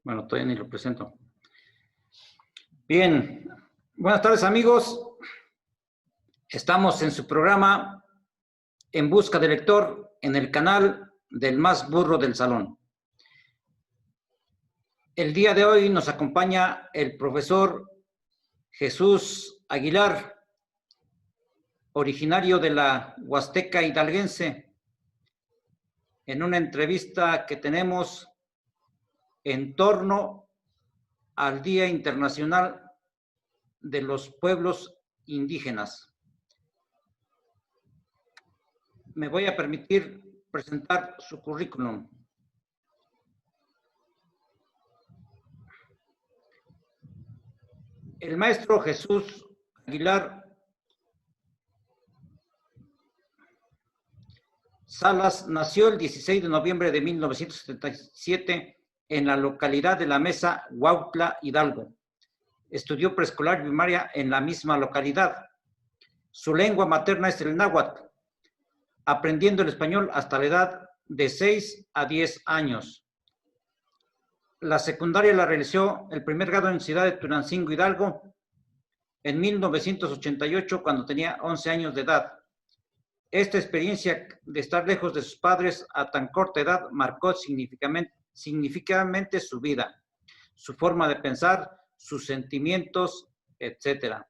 Bueno, todavía ni lo presento. Bien, buenas tardes amigos. Estamos en su programa En Busca del Lector en el canal del más burro del salón. El día de hoy nos acompaña el profesor Jesús Aguilar, originario de la Huasteca hidalguense, en una entrevista que tenemos en torno al Día Internacional de los Pueblos Indígenas. Me voy a permitir presentar su currículum. El maestro Jesús Aguilar Salas nació el 16 de noviembre de 1977 en la localidad de La Mesa, Huautla, Hidalgo. Estudió preescolar y primaria en la misma localidad. Su lengua materna es el náhuatl, aprendiendo el español hasta la edad de 6 a 10 años. La secundaria la realizó el primer grado en Ciudad de Tulancingo, Hidalgo, en 1988, cuando tenía 11 años de edad. Esta experiencia de estar lejos de sus padres a tan corta edad marcó significativamente su vida, su forma de pensar, sus sentimientos, etc.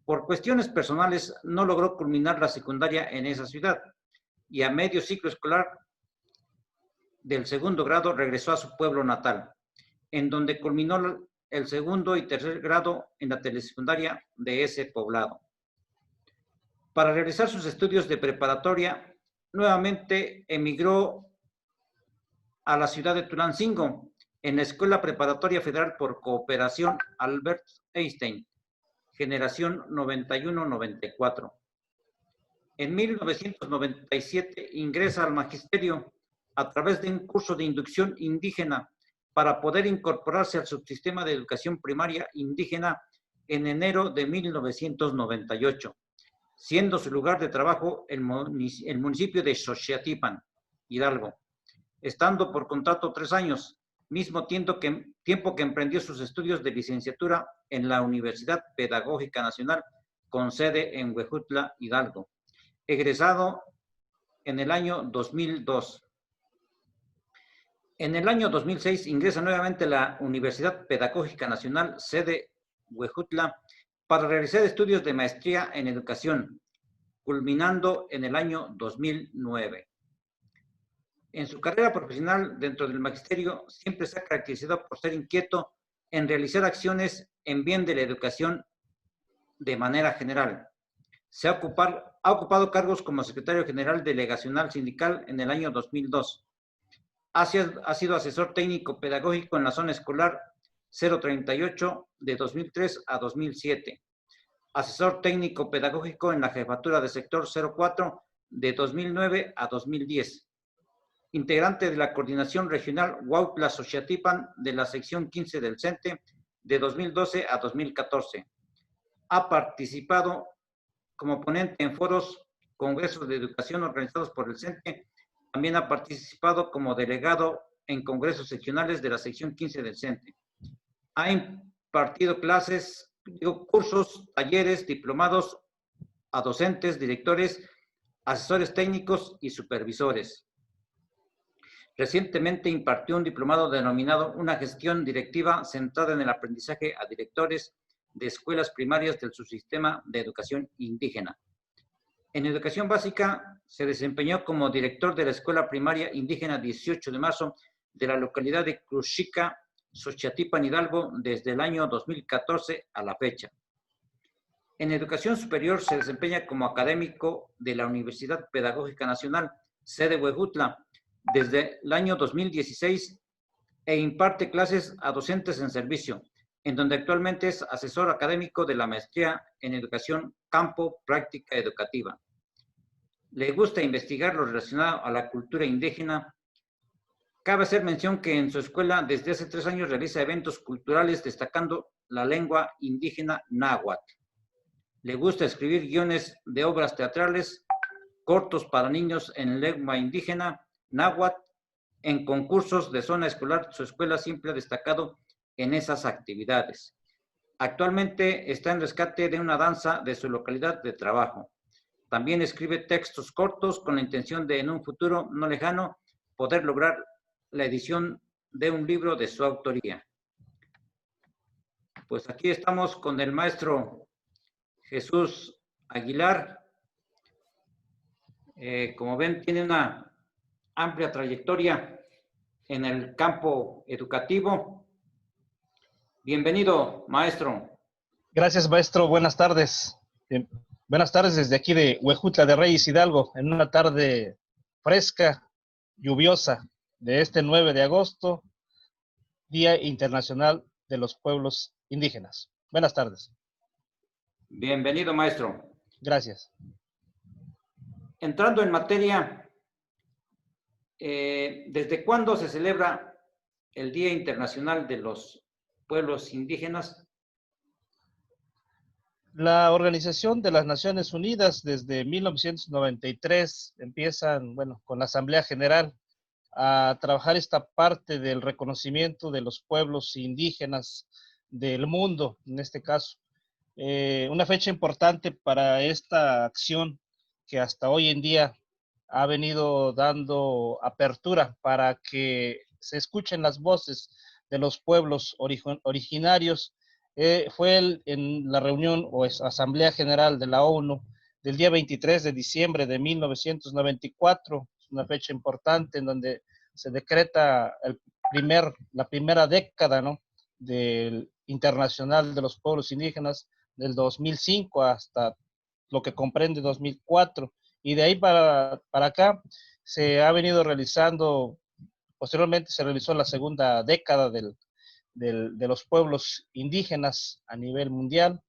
Por cuestiones personales no logró culminar la secundaria en esa ciudad y a medio ciclo escolar del segundo grado regresó a su pueblo natal, en donde culminó el segundo y tercer grado en la telesecundaria de ese poblado. Para realizar sus estudios de preparatoria, nuevamente emigró a la ciudad de Tulancingo, en la Escuela Preparatoria Federal por Cooperación Albert Einstein, generación 91-94. En 1997 ingresa al magisterio a través de un curso de inducción indígena para poder incorporarse al subsistema de educación primaria indígena en enero de 1998. Siendo su lugar de trabajo el municipio de Xochiatípan, Hidalgo, estando por contrato 3 años, mismo tiempo que emprendió sus estudios de licenciatura en la Universidad Pedagógica Nacional, con sede en Huejutla, Hidalgo, egresado en el año 2002. En el año 2006 ingresa nuevamente a la Universidad Pedagógica Nacional, sede Huejutla, para realizar estudios de maestría en educación, culminando en el año 2009. En su carrera profesional dentro del magisterio siempre se ha caracterizado por ser inquieto en realizar acciones en bien de la educación de manera general. Ha ocupado cargos como secretario general delegacional sindical en el año 2002. Ha sido asesor técnico pedagógico en la zona escolar 038 de 2003 a 2007. Asesor técnico pedagógico en la jefatura de sector 04 de 2009 a 2010. Integrante de la coordinación regional Huautla-Xochiatípan de la sección 15 del CENTE de 2012 a 2014. Ha participado como ponente en foros, congresos de educación organizados por el CENTE. También ha participado como delegado en congresos seccionales de la sección 15 del CENTE. Ha impartido cursos, talleres, diplomados a docentes, directores, asesores técnicos y supervisores. Recientemente impartió un diplomado denominado Una gestión directiva centrada en el aprendizaje a directores de escuelas primarias del subsistema de educación indígena. En educación básica se desempeñó como director de la Escuela Primaria Indígena 18 de marzo de la localidad de Cruxica, Xochiatípan, Hidalgo, desde el año 2014 a la fecha. En educación superior se desempeña como académico de la Universidad Pedagógica Nacional, sede Huejutla, desde el año 2016 e imparte clases a docentes en servicio, en donde actualmente es asesor académico de la maestría en educación campo práctica educativa. Le gusta investigar lo relacionado a la cultura indígena. Cabe hacer mención que en su escuela desde hace 3 años realiza eventos culturales destacando la lengua indígena náhuatl. Le gusta escribir guiones de obras teatrales, cortos para niños en lengua indígena náhuatl en concursos de zona escolar. Su escuela siempre ha destacado en esas actividades. Actualmente está en rescate de una danza de su localidad de trabajo. También escribe textos cortos con la intención de, en un futuro no lejano, poder lograr la edición de un libro de su autoría. Pues aquí estamos con el maestro Jesús Aguilar. Como ven, tiene una amplia trayectoria en el campo educativo. Bienvenido, maestro. Gracias, maestro. Buenas tardes. Buenas tardes desde aquí de Huejutla de Reyes, Hidalgo, en una tarde fresca, lluviosa, de este 9 de agosto, Día Internacional de los Pueblos Indígenas. Buenas tardes. Bienvenido, maestro. Gracias. Entrando en materia, ¿desde cuándo se celebra el Día Internacional de los Pueblos Indígenas? La Organización de las Naciones Unidas desde 1993 empiezan, con la Asamblea General a trabajar esta parte del reconocimiento de los pueblos indígenas del mundo, en este caso. Una fecha importante para esta acción que hasta hoy en día ha venido dando apertura para que se escuchen las voces de los pueblos originarios, fue en la reunión o Asamblea General de la ONU del día 23 de diciembre de 1994, una fecha importante en donde se decreta la primera década, ¿no?, del Internacional de los Pueblos Indígenas, del 2005 hasta lo que comprende 2004. Y de ahí para acá se ha venido realizando, posteriormente se realizó la segunda década de los pueblos indígenas a nivel mundial.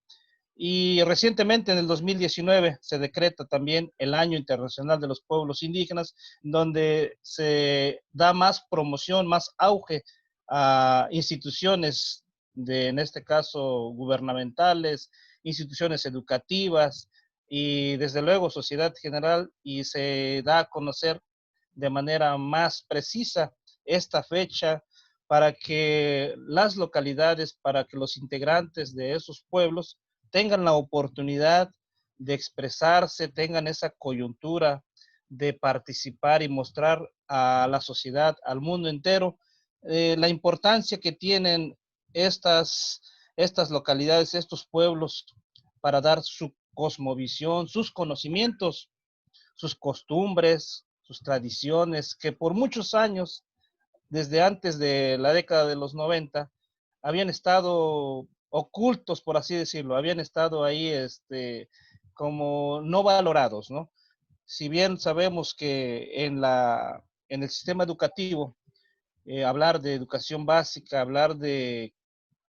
Y recientemente, en el 2019, se decreta también el Año Internacional de los Pueblos Indígenas, donde se da más promoción, más auge a instituciones en este caso, gubernamentales, instituciones educativas y, desde luego, sociedad general, y se da a conocer de manera más precisa esta fecha para que las localidades, para que los integrantes de esos pueblos tengan la oportunidad de expresarse, tengan esa coyuntura de participar y mostrar a la sociedad, al mundo entero, la importancia que tienen estas localidades, estos pueblos, para dar su cosmovisión, sus conocimientos, sus costumbres, sus tradiciones, que por muchos años, desde antes de la década de los 90, habían estado ocultos, por así decirlo, habían estado ahí como no valorados, ¿no? Si bien sabemos que en el sistema educativo, hablar de educación básica, hablar de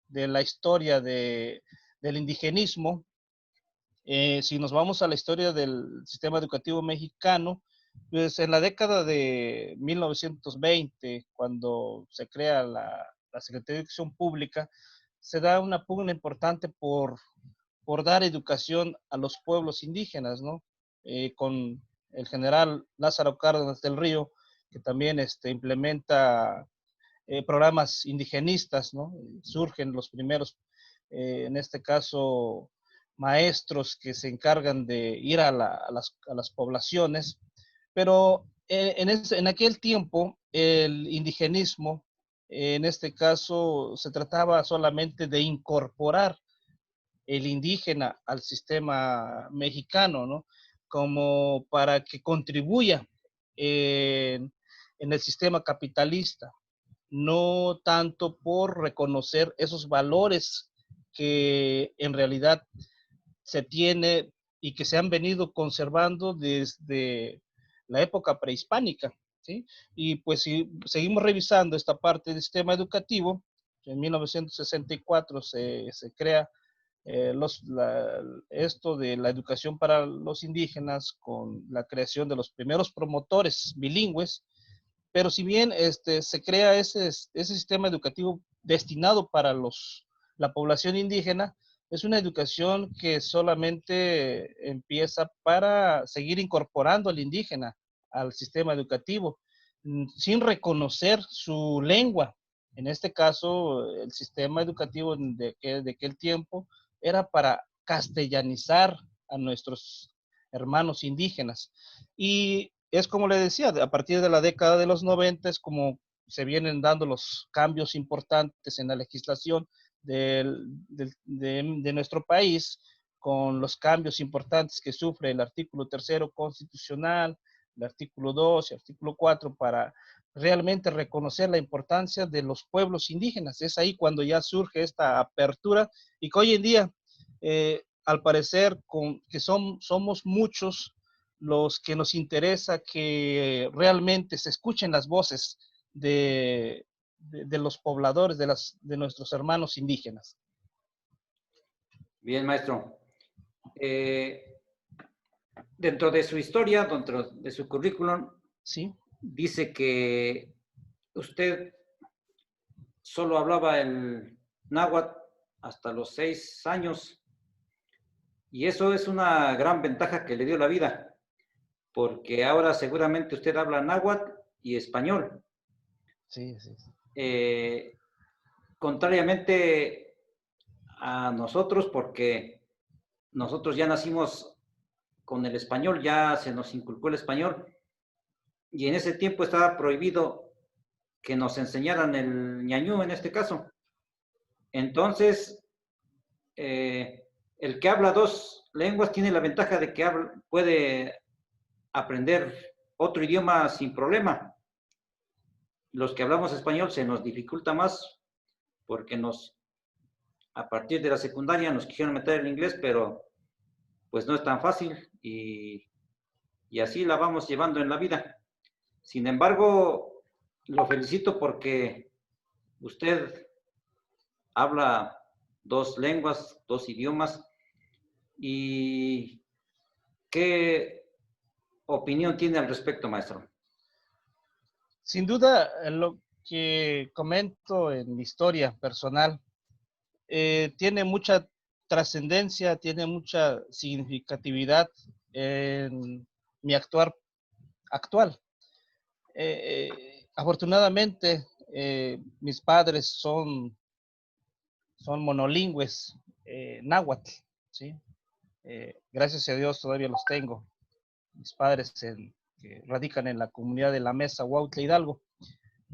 la historia del indigenismo, si nos vamos a la historia del sistema educativo mexicano, pues en la década de 1920, cuando se crea la Secretaría de Educación Pública, se da una pugna importante por dar educación a los pueblos indígenas, ¿no? Con el general Lázaro Cárdenas del Río, que también implementa programas indigenistas, ¿no? Surgen los primeros, en este caso, maestros que se encargan de ir a las poblaciones, pero en aquel tiempo el indigenismo, en este caso, se trataba solamente de incorporar el indígena al sistema mexicano, ¿no? Como para que contribuya en el sistema capitalista, no tanto por reconocer esos valores que en realidad se tiene y que se han venido conservando desde la época prehispánica, ¿sí? Y pues si seguimos revisando esta parte del sistema educativo, en 1964 se crea esto de la educación para los indígenas con la creación de los primeros promotores bilingües, pero si bien se crea ese sistema educativo destinado para la población indígena, es una educación que solamente empieza para seguir incorporando al indígena al sistema educativo. sin reconocer su lengua. En este caso, el sistema educativo de aquel tiempo era para castellanizar a nuestros hermanos indígenas. Y es como le decía, a partir de la década de los 90 es como se vienen dando los cambios importantes en la legislación de nuestro país, con los cambios importantes que sufre el artículo 3 constitucional, el artículo 2 y el artículo 4 para realmente reconocer la importancia de los pueblos indígenas. Es ahí cuando ya surge esta apertura y que hoy en día, al parecer, somos muchos los que nos interesa que realmente se escuchen las voces de los pobladores, de nuestros hermanos indígenas. Bien, maestro. Dentro de su historia, dentro de su currículum, ¿sí? Dice que usted solo hablaba el náhuatl hasta los 6 años, y eso es una gran ventaja que le dio la vida, porque ahora seguramente usted habla náhuatl y español. Sí, sí. Contrariamente a nosotros, porque nosotros ya nacimos con el español, ya se nos inculcó el español, y en ese tiempo estaba prohibido que nos enseñaran el ñañú en este caso. Entonces, el que habla 2 lenguas tiene la ventaja de que puede aprender otro idioma sin problema. Los que hablamos español se nos dificulta más porque a partir de la secundaria nos quisieron meter el inglés, pero pues no es tan fácil y así la vamos llevando en la vida. Sin embargo, lo felicito porque usted habla 2 lenguas, 2 idiomas. ¿Y qué opinión tiene al respecto, maestro? Sin duda, lo que comento en mi historia personal tiene mucha trascendencia, tiene mucha significatividad en mi actuar actual. Afortunadamente, mis padres son monolingües, náhuatl, ¿sí? Gracias a Dios todavía los tengo. Mis padres que radican en la comunidad de La Mesa, Huautla, Hidalgo.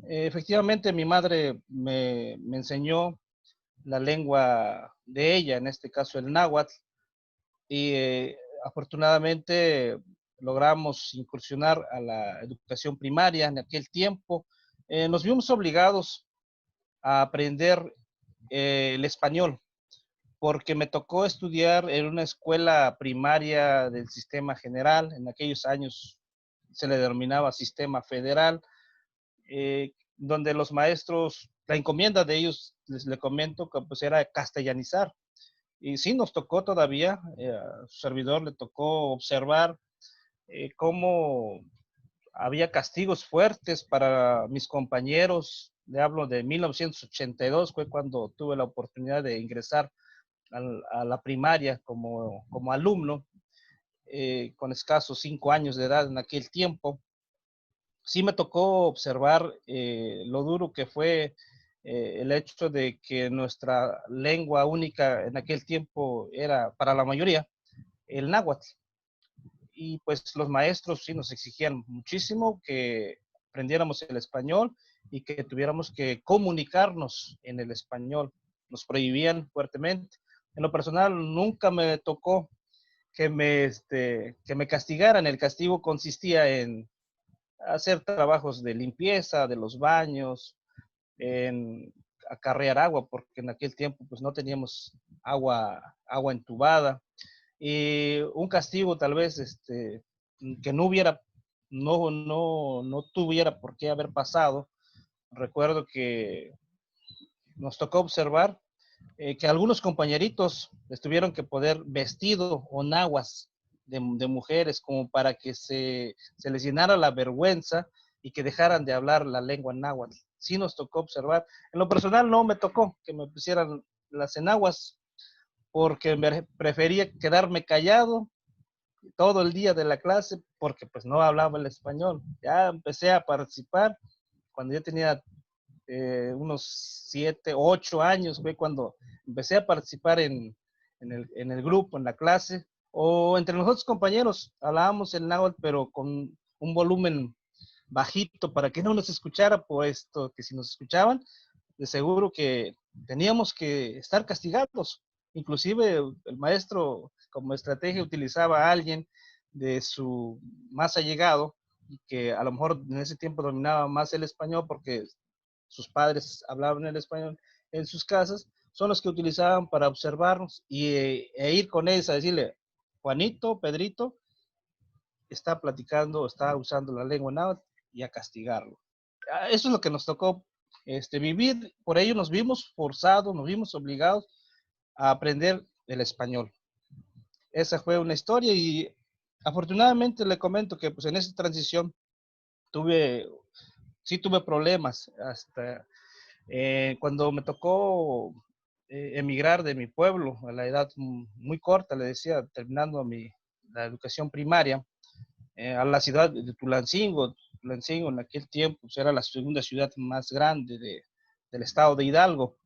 Efectivamente, mi madre me enseñó la lengua de ella, en este caso el náhuatl, y afortunadamente logramos incursionar a la educación primaria en aquel tiempo. Nos vimos obligados a aprender el español, porque me tocó estudiar en una escuela primaria del sistema general. En aquellos años se le denominaba sistema federal, donde los maestros, la encomienda de ellos, le comento, que pues era castellanizar. Y sí, nos tocó todavía, a su servidor le tocó observar cómo había castigos fuertes para mis compañeros. Le hablo de 1982, fue cuando tuve la oportunidad de ingresar a la primaria como alumno, con escasos 5 años de edad en aquel tiempo. Sí me tocó observar lo duro que fue el hecho de que nuestra lengua única en aquel tiempo era, para la mayoría, el náhuatl. Y pues los maestros sí nos exigían muchísimo que aprendiéramos el español y que tuviéramos que comunicarnos en el español. Nos prohibían fuertemente. En lo personal nunca me tocó que me castigaran. El castigo consistía en hacer trabajos de limpieza de los baños, en acarrear agua, porque en aquel tiempo pues no teníamos agua entubada. Y un castigo tal vez que no tuviera por qué haber pasado. Recuerdo que nos tocó observar que algunos compañeritos les tuvieron que poner vestido o naguas de mujeres como para que se les llenara la vergüenza y que dejaran de hablar la lengua náhuatl. Sí nos tocó observar. En lo personal no me tocó que me pusieran las enaguas porque prefería quedarme callado todo el día de la clase porque pues no hablaba el español. Ya empecé a participar cuando yo tenía unos 7, 8 años, fue cuando empecé a participar en el grupo, en la clase, o entre nosotros compañeros hablábamos el náhuatl, pero con un volumen bajito para que no nos escuchara, puesto que si nos escuchaban, de seguro que teníamos que estar castigados. Inclusive el maestro como estrategia utilizaba a alguien de su más allegado y que a lo mejor en ese tiempo dominaba más el español porque sus padres hablaban el español en sus casas, son los que utilizaban para observarnos e ir con ellos a decirle, Juanito, Pedrito, está platicando, está usando la lengua náhuatl y a castigarlo. Eso es lo que nos tocó vivir, por ello nos vimos forzados, nos vimos obligados a aprender el español. Esa fue una historia y afortunadamente le comento que pues en esa transición sí tuve problemas hasta cuando me tocó emigrar de mi pueblo a la edad muy corta, le decía, terminando la educación primaria, a la ciudad de Tulancingo. Tulancingo en aquel tiempo pues, era la segunda ciudad más grande del estado de Hidalgo.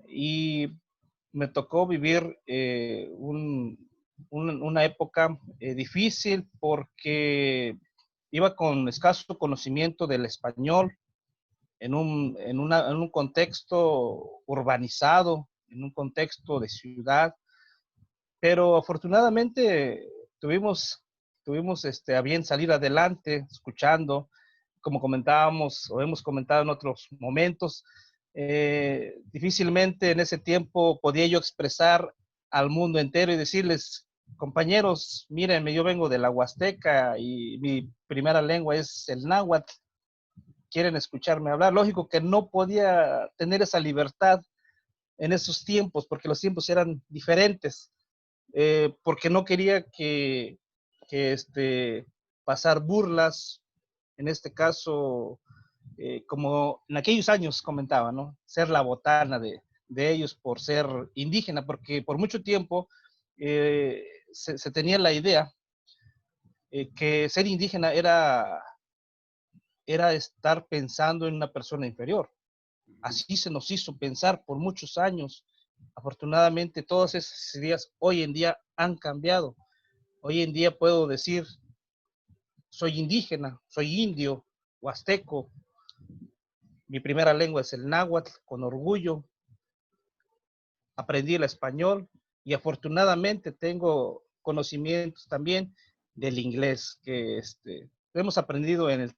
Y me tocó vivir una época difícil porque iba con escaso conocimiento del español en un contexto urbanizado, en un contexto de ciudad, pero afortunadamente tuvimos a bien salir adelante, escuchando, como comentábamos o hemos comentado en otros momentos, difícilmente en ese tiempo podía yo expresar al mundo entero y decirles, compañeros, mírenme, yo vengo de la Huasteca y mi primera lengua es el náhuatl, quieren escucharme hablar. Lógico que no podía tener esa libertad en esos tiempos, porque los tiempos eran diferentes, porque no quería que pasar burlas, en este caso, como en aquellos años comentaba, ¿no? Ser la botana de ellos por ser indígena, porque por mucho tiempo se tenía la idea que ser indígena era estar pensando en una persona inferior. Así se nos hizo pensar por muchos años. Afortunadamente, todas esas ideas hoy en día han cambiado. Hoy en día puedo decir, soy indígena, soy indio, huasteco. Mi primera lengua es el náhuatl, con orgullo. Aprendí el español y afortunadamente tengo conocimientos también del inglés que hemos aprendido en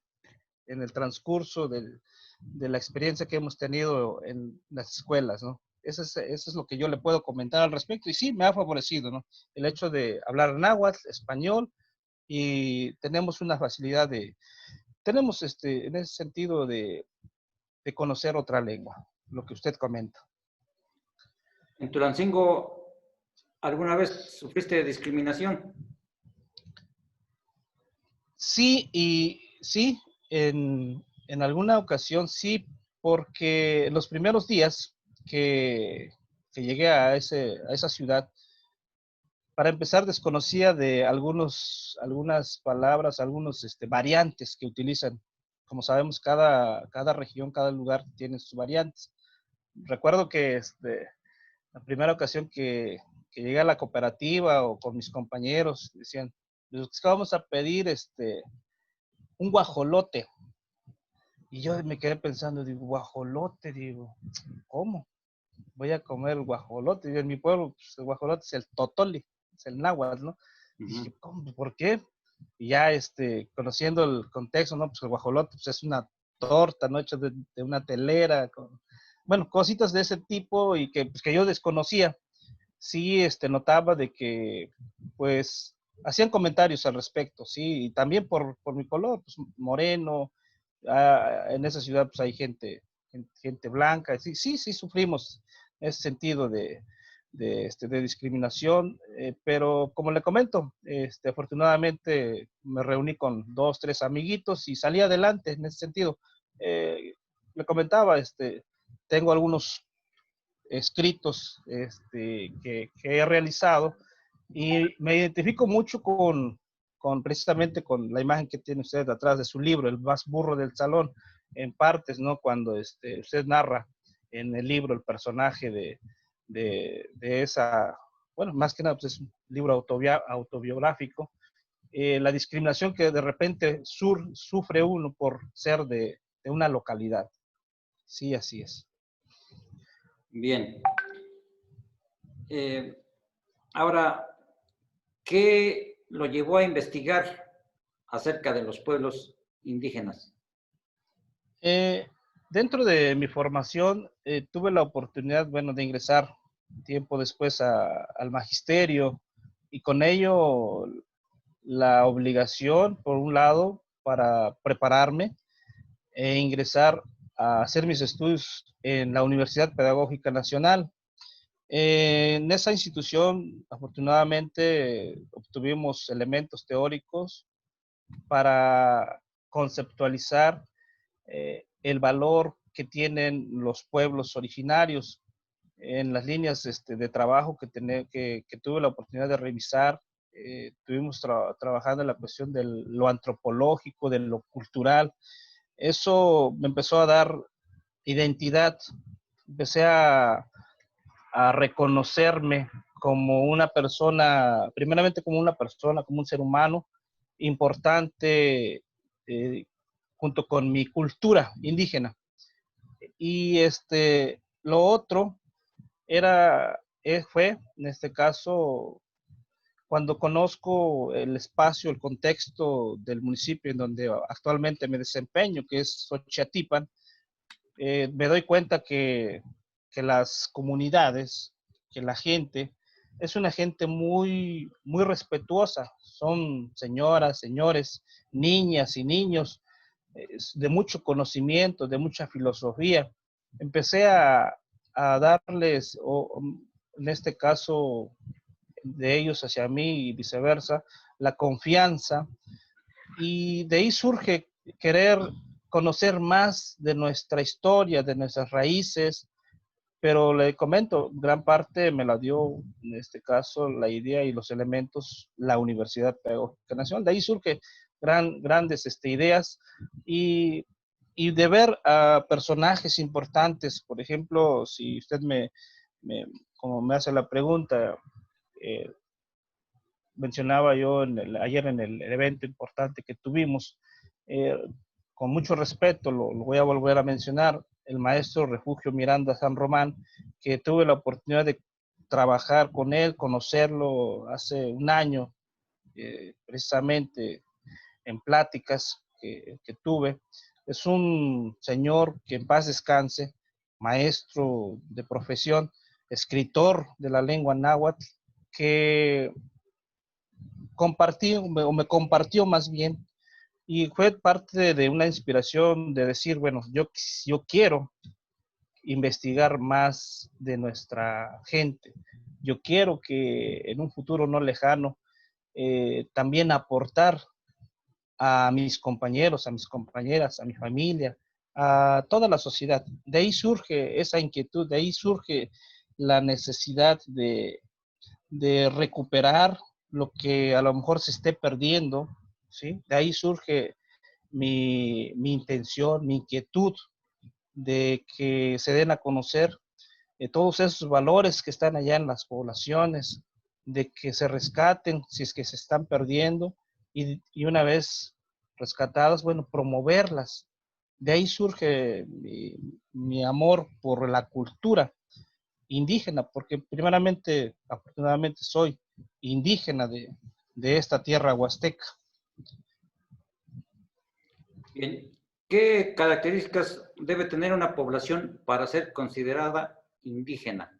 el transcurso de la experiencia que hemos tenido en las escuelas, ¿no? Eso es lo que yo le puedo comentar al respecto. Y sí, me ha favorecido, ¿no? El hecho de hablar náhuatl, español, y tenemos una facilidad tenemos en ese sentido de conocer otra lengua, lo que usted comenta. ¿En Tulancingo alguna vez sufriste discriminación? Sí, y sí, en alguna ocasión sí, porque los primeros días que llegué a esa ciudad, para empezar desconocía de algunas palabras, algunos variantes que utilizan. Como sabemos, cada región, cada lugar tiene sus variantes. Recuerdo que la primera ocasión que llegué a la cooperativa o con mis compañeros, decían, pues, vamos a pedir un guajolote. Y yo me quedé pensando, digo, guajolote, digo, ¿cómo? Voy a comer guajolote. Y en mi pueblo, pues, el guajolote es el totoli, es el náhuatl, ¿no? Y dije, ¿cómo? ¿Por qué? Y ya, conociendo el contexto, ¿no? Pues el guajolote pues, es una torta, ¿no? Hecha de una telera, bueno, cositas de ese tipo y pues, que yo desconocía. Sí, notaba de que, pues, hacían comentarios al respecto, sí, y también por mi color, pues, moreno, en esa ciudad, pues, hay gente blanca, sí, sí, sí sufrimos ese sentido de discriminación, pero como le comento, afortunadamente me reuní con 2, 3 amiguitos y salí adelante en ese sentido. Le comentaba, tengo algunos escritos que he realizado Y me identifico mucho precisamente con la imagen que tiene usted atrás de su libro, El más burro del salón, en partes, ¿no? Cuando usted narra en el libro el personaje de esa, bueno, más que nada, pues es un libro autobiográfico, la discriminación que de repente sufre uno por ser de una localidad. Sí, así es. Bien. Ahora, ¿qué lo llevó a investigar acerca de los pueblos indígenas? Eh, Dentro de mi formación, tuve la oportunidad, bueno, de ingresar tiempo después al magisterio y con ello la obligación, por un lado, para prepararme e ingresar a hacer mis estudios en la Universidad Pedagógica Nacional. En esa institución, afortunadamente, obtuvimos elementos teóricos para conceptualizar el valor que tienen los pueblos originarios. En las líneas de trabajo que tuve la oportunidad de revisar, estuvimos trabajando en la cuestión de lo antropológico, de lo cultural. Eso me empezó a dar identidad. Empecé a reconocerme como una persona, primeramente como una persona, como un ser humano importante, junto con mi cultura indígena. Y lo otro fue, en este caso, cuando conozco el espacio, el contexto del municipio en donde actualmente me desempeño, que es Xochiatípan, me doy cuenta que las comunidades, que la gente, es una gente muy, muy respetuosa. Son señoras, señores, niñas y niños de mucho conocimiento, de mucha filosofía. Empecé a darles, en este caso, de ellos hacia mí y viceversa, la confianza. Y de ahí surge querer conocer más de nuestra historia, de nuestras raíces, pero le comento, gran parte me la dio, en este caso, la idea y los elementos, la Universidad Pedagógica Nacional. De ahí surge grandes ideas y, y de ver a personajes importantes. Por ejemplo, si usted como me hace la pregunta, eh, mencionaba yo ayer en el evento importante que tuvimos, eh, con mucho respeto, lo voy a volver a mencionar, el maestro Refugio Miranda San Román, que tuve la oportunidad de trabajar con él, conocerlo hace un año, precisamente en pláticas que tuve. Es un señor que en paz descanse, maestro de profesión, escritor de la lengua náhuatl, que me compartió más bien, y fue parte de una inspiración de decir, bueno, yo quiero investigar más de nuestra gente. Yo quiero que en un futuro no lejano también aportar a mis compañeros, a mis compañeras, a mi familia, a toda la sociedad. De ahí surge esa inquietud, de ahí surge la necesidad de recuperar lo que a lo mejor se esté perdiendo, ¿sí? De ahí surge mi intención, mi inquietud de que se den a conocer todos esos valores que están allá en las poblaciones, de que se rescaten si es que se están perdiendo y una vez rescatadas, bueno, promoverlas. De ahí surge mi amor por la cultura indígena, porque primeramente, afortunadamente, soy indígena de esta tierra huasteca. Bien. ¿Qué características debe tener una población para ser considerada indígena?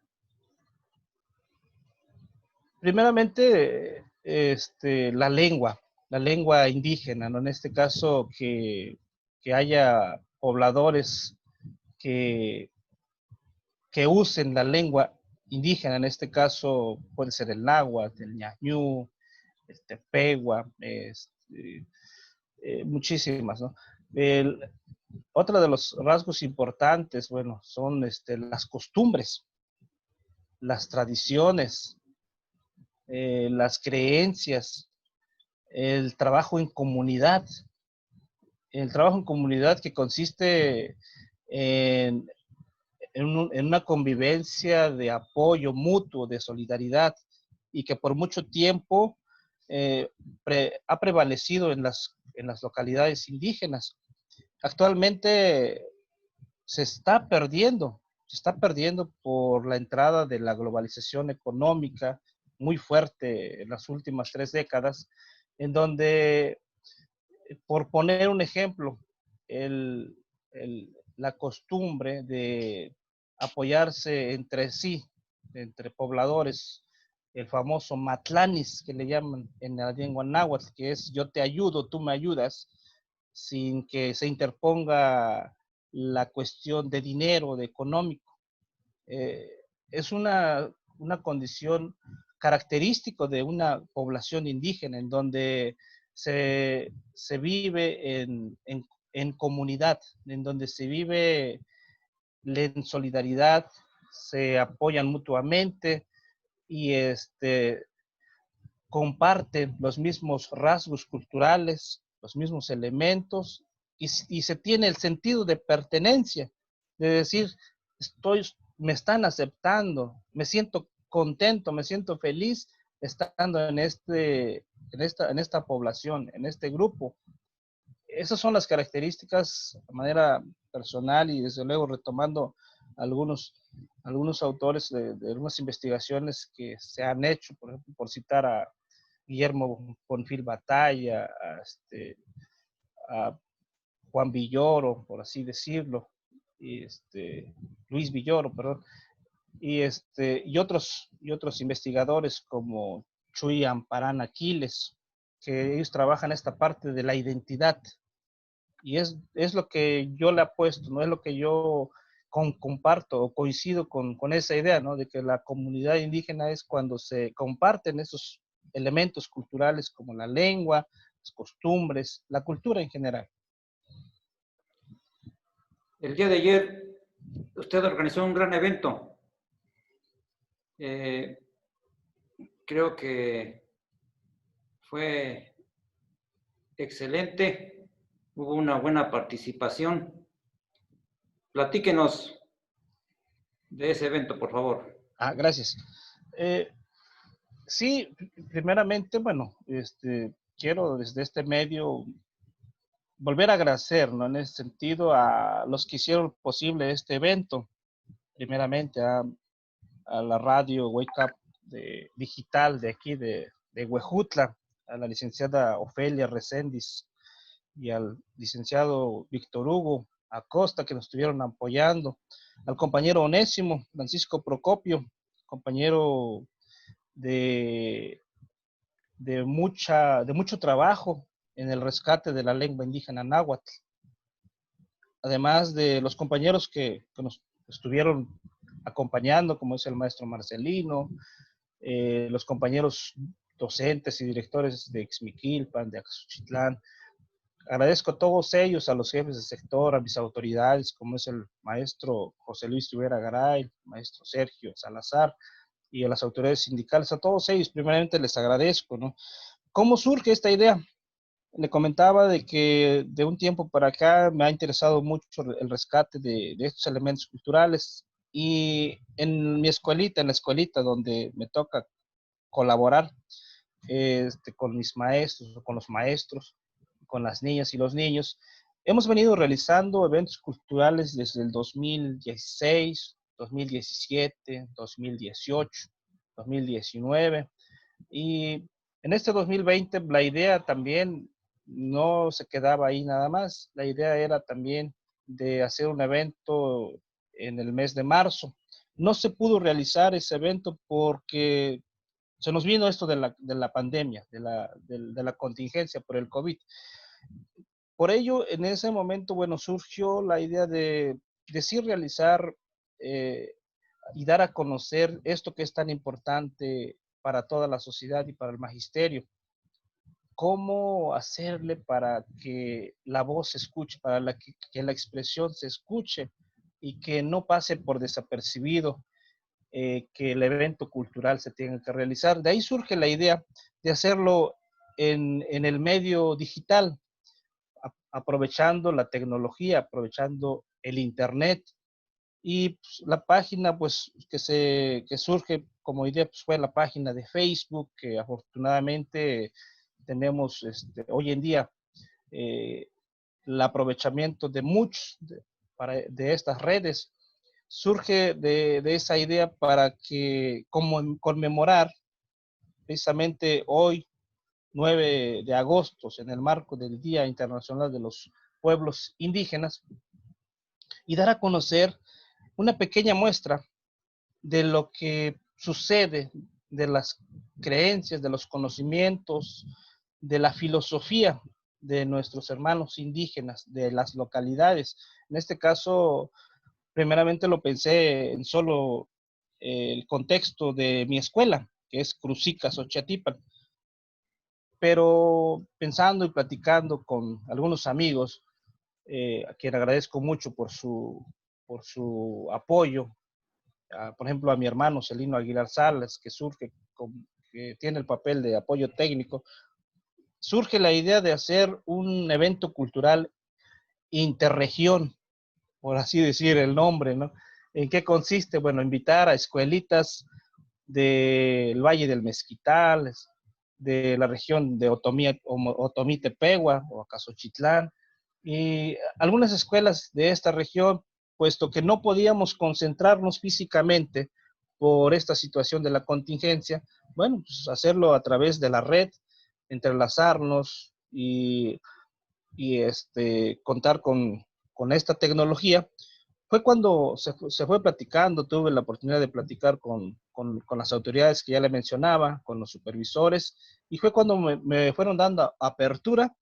Primeramente, la lengua indígena, ¿no? En este caso, que haya pobladores que, que usen la lengua indígena, en este caso puede ser el náhuatl, el ñañú, el tepehua, muchísimas, ¿no? El, Otro de los rasgos importantes, bueno, son las costumbres, las tradiciones, las creencias, el trabajo en comunidad. El trabajo en comunidad que consiste en, en una convivencia de apoyo mutuo, de solidaridad, y que por mucho tiempo ha prevalecido en las localidades indígenas. Actualmente se está perdiendo por la entrada de la globalización económica muy fuerte en las últimas 3 décadas, en donde, por poner un ejemplo, el, la costumbre de apoyarse entre sí, entre pobladores, el famoso matlanis que le llaman en la lengua náhuatl, que es yo te ayudo, tú me ayudas, sin que se interponga la cuestión de dinero, de económico. Eh, es una condición característico de una población indígena en donde se vive en comunidad, en donde se vive en solidaridad, se apoyan mutuamente y comparten los mismos rasgos culturales, los mismos elementos y se tiene el sentido de pertenencia, de decir, me están aceptando, me siento contento, me siento feliz estando en esta población, en este grupo. Esas son las características de manera personal y desde luego retomando algunos, algunos autores de algunas investigaciones que se han hecho, por ejemplo, por citar a Guillermo Bonfil Batalla, a Juan Villoro, por así decirlo, y Luis Villoro, perdón, y otros investigadores como Chuy Amparán Aquiles, que ellos trabajan esta parte de la identidad. Y es lo que yo le apuesto, no es lo que yo comparto o coincido con esa idea, ¿no? De que la comunidad indígena es cuando se comparten esos elementos culturales como la lengua, las costumbres, la cultura en general. El día de ayer usted organizó un gran evento. Creo que fue excelente, hubo una buena participación. Platíquenos de ese evento, por favor. Gracias. Sí, primeramente, bueno, quiero desde este medio volver a agradecer, ¿no? En ese sentido, a los que hicieron posible este evento. Primeramente, a la radio Wake Up digital de aquí de Huejutla, a la licenciada Ofelia Recendis y al licenciado Víctor Hugo Acosta, que nos estuvieron apoyando, al compañero Onésimo Francisco Procopio, compañero de, de mucho trabajo en el rescate de la lengua indígena náhuatl, además de los compañeros que nos estuvieron acompañando, como es el maestro Marcelino, los compañeros docentes y directores de Ixmiquilpan, de Axuchitlán. Agradezco a todos ellos, a los jefes de sector, a mis autoridades, como es el maestro José Luis Rivera Garay, el maestro Sergio Salazar, y a las autoridades sindicales, a todos ellos, primeramente les agradezco, ¿no? ¿Cómo surge esta idea? Le comentaba de que de un tiempo para acá me ha interesado mucho el rescate de estos elementos culturales y en mi escuelita, en la escuelita donde me toca colaborar con mis maestros, con los maestros, con las niñas y los niños, hemos venido realizando eventos culturales desde el 2016, 2017, 2018, 2019 y en este 2020 la idea también no se quedaba ahí nada más, la idea era también de hacer un evento en el mes de marzo. No se pudo realizar ese evento porque se nos vino esto de la pandemia, de la contingencia por el COVID. Por ello, en ese momento, bueno, surgió la idea de sí realizar eh, y dar a conocer esto que es tan importante para toda la sociedad y para el magisterio. ¿Cómo hacerle para que la voz se escuche, para que la expresión se escuche y que no pase por desapercibido que el evento cultural se tenga que realizar. De ahí surge la idea de hacerlo en el medio digital, aprovechando la tecnología, aprovechando el Internet. Y pues, la página pues, que surge como idea pues, fue la página de Facebook, que afortunadamente tenemos hoy en día eh, el aprovechamiento de muchos de estas redes. Surge de esa idea para que como conmemorar precisamente hoy, 9 de agosto, en el marco del Día Internacional de los Pueblos Indígenas, y dar a conocer una pequeña muestra de lo que sucede, de las creencias, de los conocimientos, de la filosofía de nuestros hermanos indígenas, de las localidades. En este caso, primeramente lo pensé en solo el contexto de mi escuela, que es Cruzica, Xochatipan, pero pensando y platicando con algunos amigos, a quien agradezco mucho por su apoyo, por ejemplo, a mi hermano Celino Aguilar Salas, que tiene el papel de apoyo técnico, surge la idea de hacer un evento cultural interregión, por así decir el nombre, ¿no? ¿En qué consiste? Bueno, invitar a escuelitas del Valle del Mezquital, de la región de Otomí Tepehua o Acasochitlán, y algunas escuelas de esta región, puesto que no podíamos concentrarnos físicamente por esta situación de la contingencia, bueno, pues hacerlo a través de la red, entrelazarnos y contar con esta tecnología. Fue cuando se fue platicando, tuve la oportunidad de platicar con las autoridades que ya le mencionaba, con los supervisores, y fue cuando me fueron dando apertura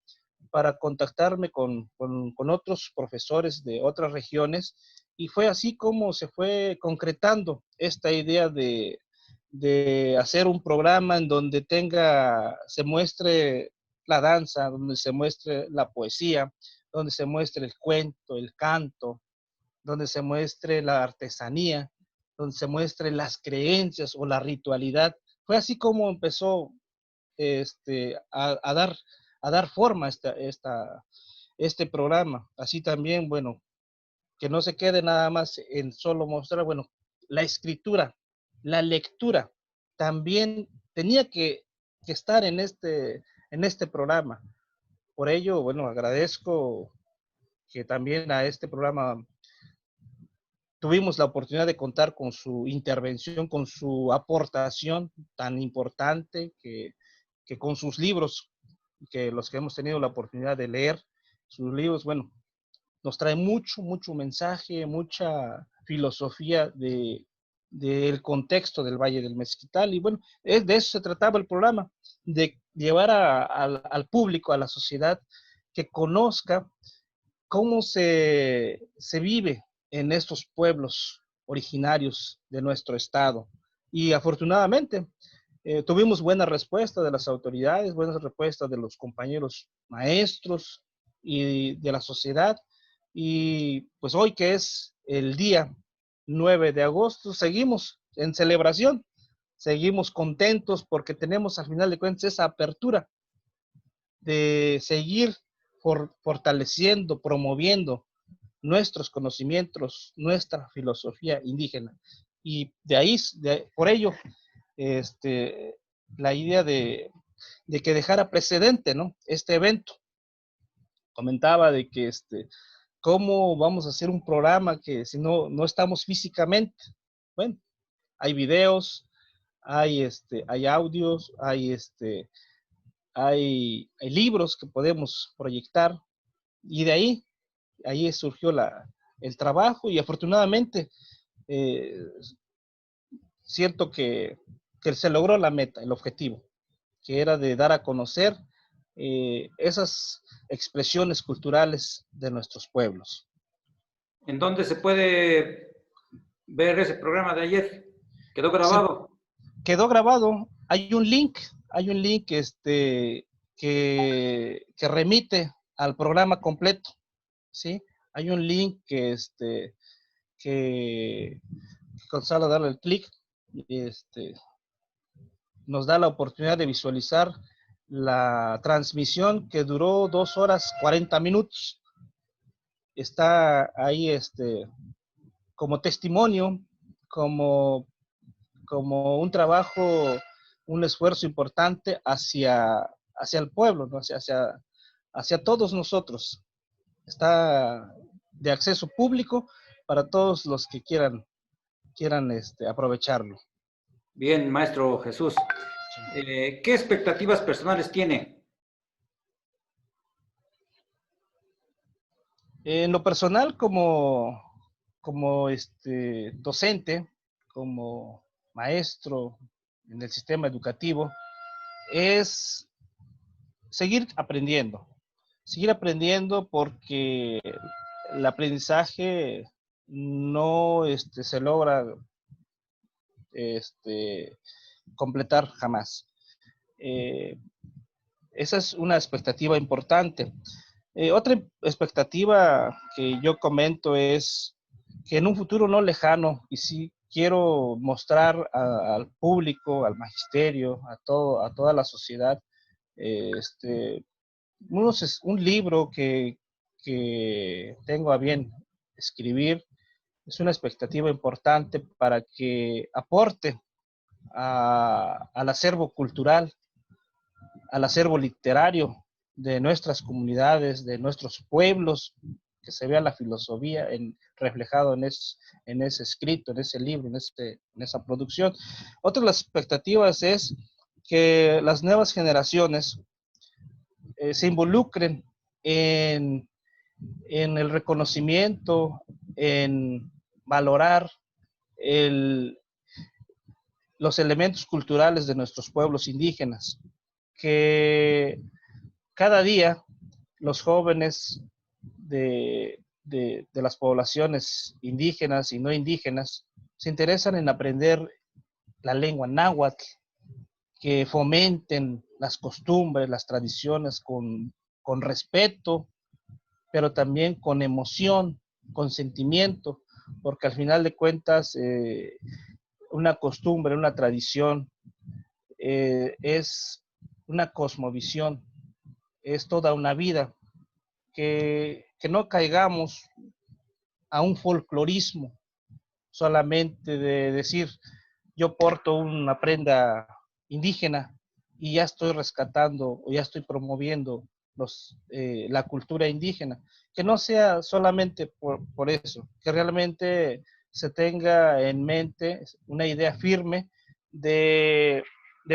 para contactarme con otros profesores de otras regiones, y fue así como se fue concretando esta idea de hacer un programa en donde se muestre la danza, donde se muestre la poesía, donde se muestre el cuento, el canto, donde se muestre la artesanía, donde se muestre las creencias o la ritualidad. Fue así como empezó a dar forma a este programa. Así también, bueno, que no se quede nada más en solo mostrar, bueno, la escritura, la lectura, también tenía que estar en este programa. Por ello, bueno, agradezco que también a este programa tuvimos la oportunidad de contar con su intervención, con su aportación tan importante, que con sus libros, que los que hemos tenido la oportunidad de leer, sus libros, bueno, nos trae mucho mensaje, mucha filosofía del contexto del Valle del Mezquital. Y bueno, de eso se trataba el programa, de llevar al público, a la sociedad, que conozca cómo se vive en estos pueblos originarios de nuestro estado. Y afortunadamente tuvimos buena respuesta de las autoridades, buena respuesta de los compañeros maestros y de la sociedad. Y pues hoy que es el día 9 de agosto, seguimos en celebración, seguimos contentos porque tenemos al final de cuentas esa apertura de seguir fortaleciendo, promoviendo nuestros conocimientos, nuestra filosofía indígena. Y de ahí, por ello, la idea de que dejara precedente, ¿no? Este evento. Comentaba de que, ¿cómo vamos a hacer un programa que si no estamos físicamente? Bueno, hay videos, hay audios, hay libros que podemos proyectar, y de ahí surgió el trabajo, y afortunadamente eh, siento que se logró la meta, el objetivo, que era de dar a conocer esas expresiones culturales de nuestros pueblos. ¿En dónde se puede ver ese programa de ayer? ¿Quedó grabado? Quedó grabado. Hay un link que remite al programa completo, ¿sí? Hay un link que Gonzalo, darle el clic. Nos da la oportunidad de visualizar la transmisión que duró 2 horas 40 minutos. Está ahí como testimonio, como un trabajo, un esfuerzo importante hacia el pueblo, ¿no? hacia todos nosotros. Está de acceso público para todos los que quieran aprovecharlo. Bien, maestro Jesús. ¿Qué expectativas personales tiene? En lo personal, como docente, como maestro en el sistema educativo, es seguir aprendiendo porque el aprendizaje no se logra completar jamás. Esa es una expectativa importante. Otra expectativa que yo comento es que en un futuro no lejano, y sí quiero mostrar al público, al magisterio, a toda la sociedad, un libro que tengo a bien escribir. Es una expectativa importante para que aporte al acervo cultural, al acervo literario de nuestras comunidades, de nuestros pueblos, que se vea la filosofía reflejado en ese escrito, en ese libro, en esa producción. Otra de las expectativas es que las nuevas generaciones se involucren en el reconocimiento, en valorar los elementos culturales de nuestros pueblos indígenas, que cada día los jóvenes de las poblaciones indígenas y no indígenas se interesan en aprender la lengua náhuatl, que fomenten las costumbres, las tradiciones con respeto, pero también con emoción, con sentimiento, porque al final de cuentas una costumbre, una tradición es una cosmovisión, es toda una vida, que no caigamos a un folclorismo solamente de decir yo porto una prenda indígena y ya estoy rescatando o ya estoy promoviendo la cultura indígena, que no sea solamente por eso, que realmente se tenga en mente una idea firme de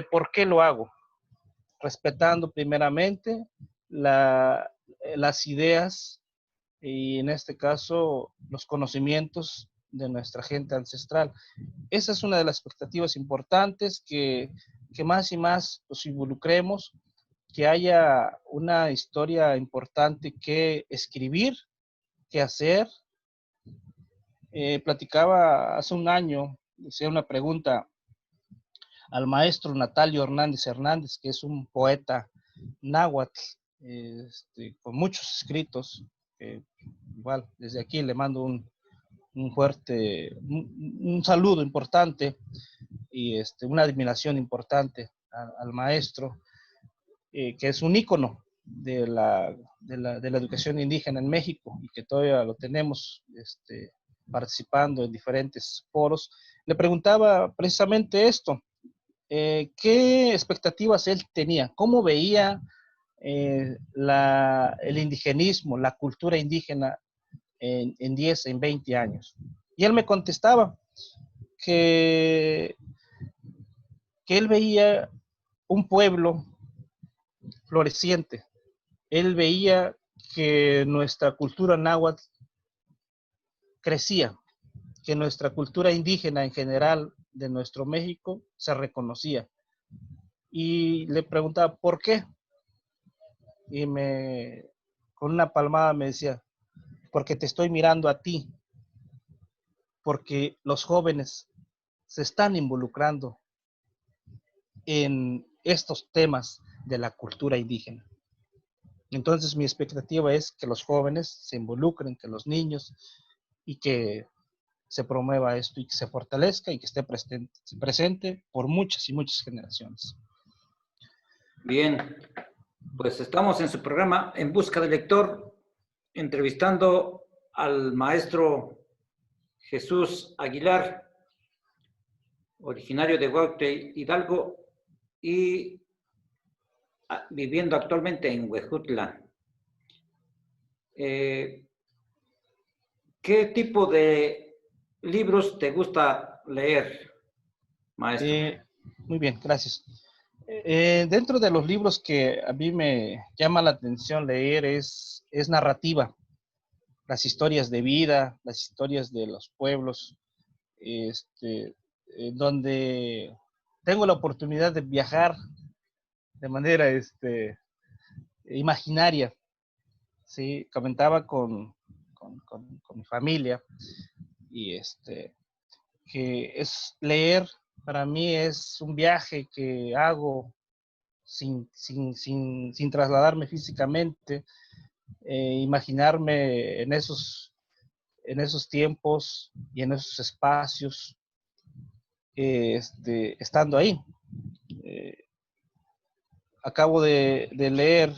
por qué lo hago, respetando primeramente las ideas y en este caso los conocimientos de nuestra gente ancestral. Esa es una de las expectativas importantes, que más y más nos involucremos, que haya una historia importante que escribir, que hacer. Platicaba hace un año, hacía una pregunta al maestro Natalio Hernández, que es un poeta náhuatl, con muchos escritos. Igual, desde aquí le mando un fuerte, un saludo importante y una admiración importante al maestro, que es un ícono de la educación indígena en México y que todavía lo tenemos participando en diferentes foros. Le preguntaba precisamente esto, ¿qué expectativas él tenía? ¿Cómo veía el indigenismo, la cultura indígena en 10, en 20 años? Y él me contestaba que él veía un pueblo floreciente. Él veía que nuestra cultura náhuatl crecía, que nuestra cultura indígena en general de nuestro México se reconocía. Y le preguntaba, ¿por qué? Y con una palmada me decía, porque te estoy mirando a ti, porque los jóvenes se están involucrando en estos temas de la cultura indígena. Entonces mi expectativa es que los jóvenes se involucren, que los niños, y que se promueva esto y que se fortalezca y que esté presente por muchas y muchas generaciones. Bien, pues estamos en su programa En Busca del Lector, entrevistando al maestro Jesús Aguilar, originario de Huautla, Hidalgo, y viviendo actualmente en Huejutla. ¿Qué tipo de libros te gusta leer, maestro? Muy bien, gracias. Dentro de los libros que a mí me llama la atención leer es narrativa, las historias de vida, las historias de los pueblos, donde tengo la oportunidad de viajar de manera imaginaria. Sí, comentaba con mi familia y que es leer para mí es un viaje que hago sin trasladarme físicamente, imaginarme en esos tiempos y en esos espacios, estando ahí. Acabo de leer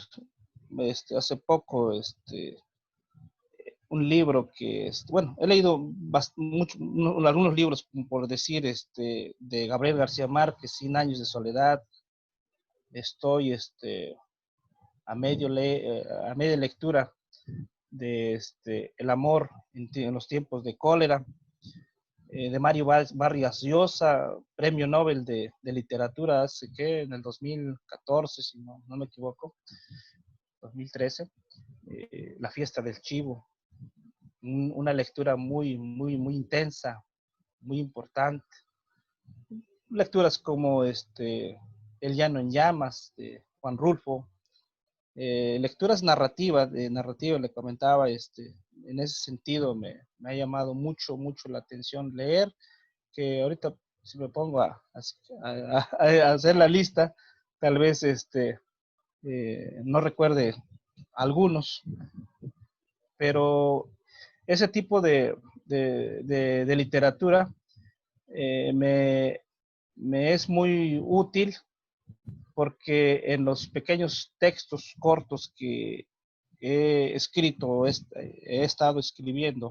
hace poco un libro que, bueno, he leído algunos libros, por decir, de Gabriel García Márquez, 100 años de soledad. Estoy a media lectura de El amor en los tiempos de cólera, de Mario Vargas Llosa, premio Nobel de literatura en el 2014, si no me equivoco, 2013, La fiesta del chivo. Una lectura muy intensa, muy importante. Lecturas como El llano en llamas, de Juan Rulfo. Lecturas narrativas, le comentaba, en ese sentido me ha llamado mucho la atención leer, que ahorita si me pongo a hacer la lista, tal vez no recuerde algunos, pero ese tipo de literatura me es muy útil, porque en los pequeños textos cortos que he escrito, he estado escribiendo,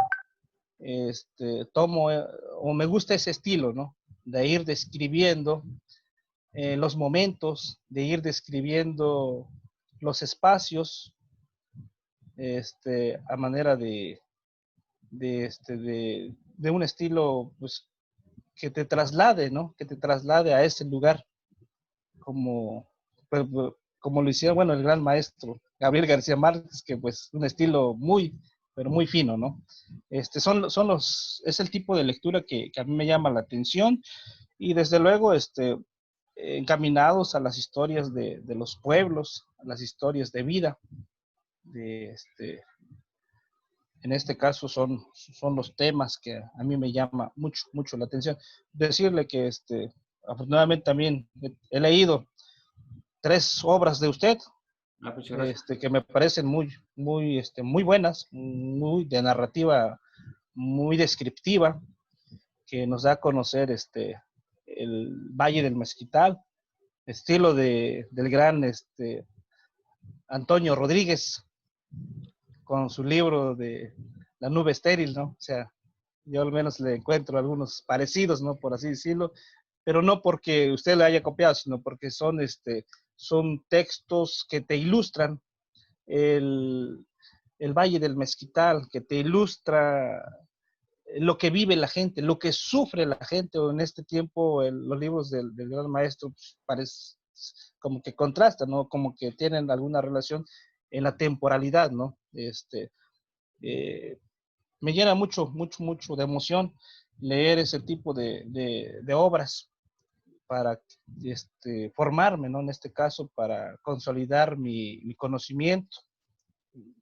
tomo, o me gusta ese estilo, ¿no? De ir describiendo los momentos, de ir describiendo los espacios, a manera de un estilo, pues, que te traslade, ¿no? Que te traslade a ese lugar, como lo hicieron, bueno, el gran maestro Gabriel García Márquez, que pues un estilo pero muy fino, ¿no? Es el tipo de lectura que a mí me llama la atención, y desde luego, encaminados a las historias de los pueblos, a las historias de vida, en este caso son los temas que a mí me llama mucho la atención. Decirle que afortunadamente también he leído 3 obras de usted, que me parecen muy buenas, muy de narrativa, muy descriptiva, que nos da a conocer el Valle del Mezquital, estilo del gran Antonio Rodríguez, con su libro de La nube estéril, ¿no? O sea, yo al menos le encuentro algunos parecidos, ¿no? Por así decirlo, pero no porque usted le haya copiado, sino porque son textos que te ilustran el Valle del Mezquital, que te ilustra lo que vive la gente, lo que sufre la gente, o en este tiempo los libros del gran maestro, pues, parece como que contrastan, ¿no? Como que tienen alguna relación en la temporalidad, ¿no? Me llena mucho de emoción leer ese tipo de obras para formarme, ¿no? En este caso, para consolidar mi conocimiento,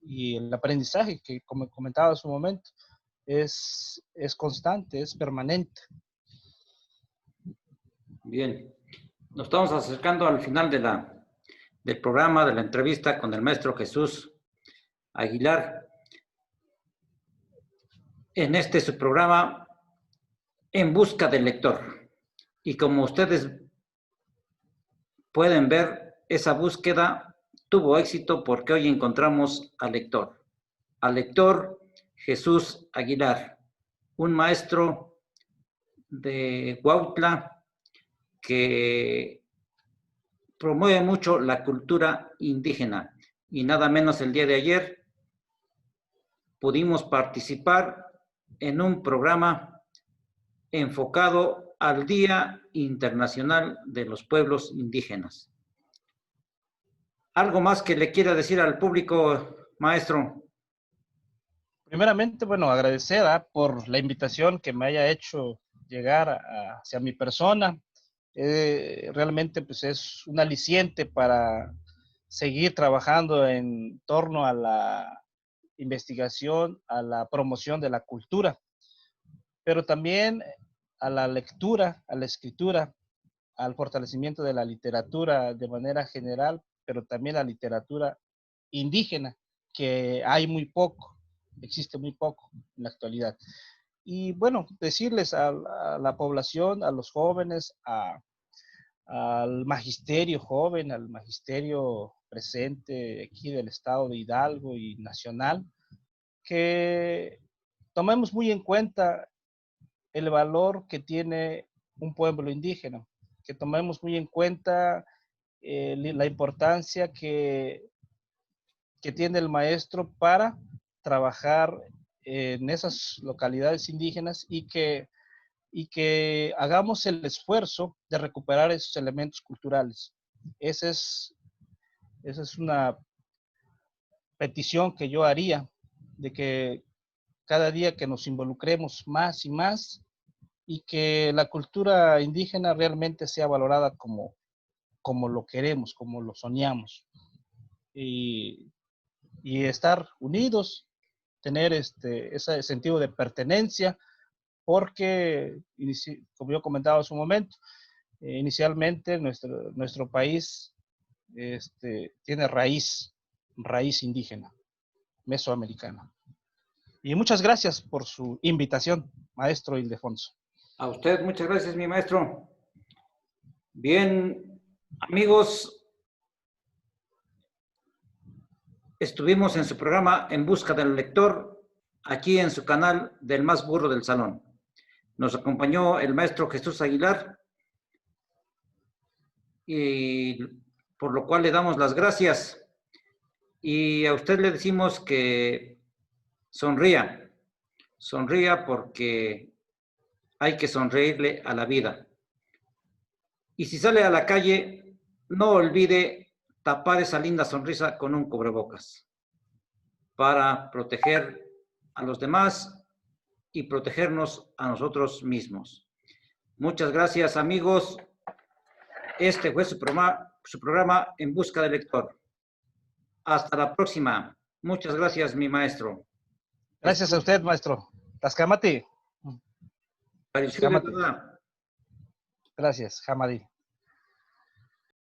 y el aprendizaje, que como comentaba en su momento, es constante, es permanente. Bien, nos estamos acercando al final del programa, de la entrevista con el maestro Jesús Aguilar. En su programa En busca del lector. Y como ustedes pueden ver, esa búsqueda tuvo éxito porque hoy encontramos al lector Jesús Aguilar, un maestro de Huautla que promueve mucho la cultura indígena. Y nada menos el día de ayer pudimos participar en un programa enfocado al Día Internacional de los Pueblos Indígenas. ¿Algo más que le quiera decir al público, maestro? Primeramente, bueno, agradecer por la invitación que me haya hecho llegar hacia mi persona. Realmente pues es un aliciente para seguir trabajando en torno a la investigación, a la promoción de la cultura, pero también a la lectura, a la escritura, al fortalecimiento de la literatura de manera general, pero también la literatura indígena, que hay muy poco, existe muy poco en la actualidad. Y bueno, decirles a la población, a los jóvenes, al magisterio joven, al magisterio presente aquí del estado de Hidalgo y nacional, que tomemos muy en cuenta el valor que tiene un pueblo indígena, que tomemos muy en cuenta la importancia que tiene el maestro para trabajar en esas localidades indígenas y que hagamos el esfuerzo de recuperar esos elementos culturales. Esa es una petición que yo haría, de que cada día que nos involucremos más y más y que la cultura indígena realmente sea valorada como lo queremos, como lo soñamos. Y estar unidos, tener ese sentido de pertenencia, porque, como yo comentaba hace un momento, inicialmente nuestro país tiene raíz indígena, mesoamericana. Y muchas gracias por su invitación, maestro Ildefonso. A usted, muchas gracias, mi maestro. Bien, amigos, estuvimos en su programa En Busca del Lector, aquí en su canal del Más Burro del Salón. Nos acompañó el maestro Jesús Aguilar, y por lo cual le damos las gracias. Y a usted le decimos que sonría porque hay que sonreírle a la vida. Y si sale a la calle, no olvide tapar esa linda sonrisa con un cubrebocas para proteger a los demás y protegernos a nosotros mismos. Muchas gracias, amigos. Este fue su programa En Busca del Lector. Hasta la próxima. Muchas gracias, mi maestro. Gracias a usted, maestro. Tascamati. Gracias. Gracias, Hamadi.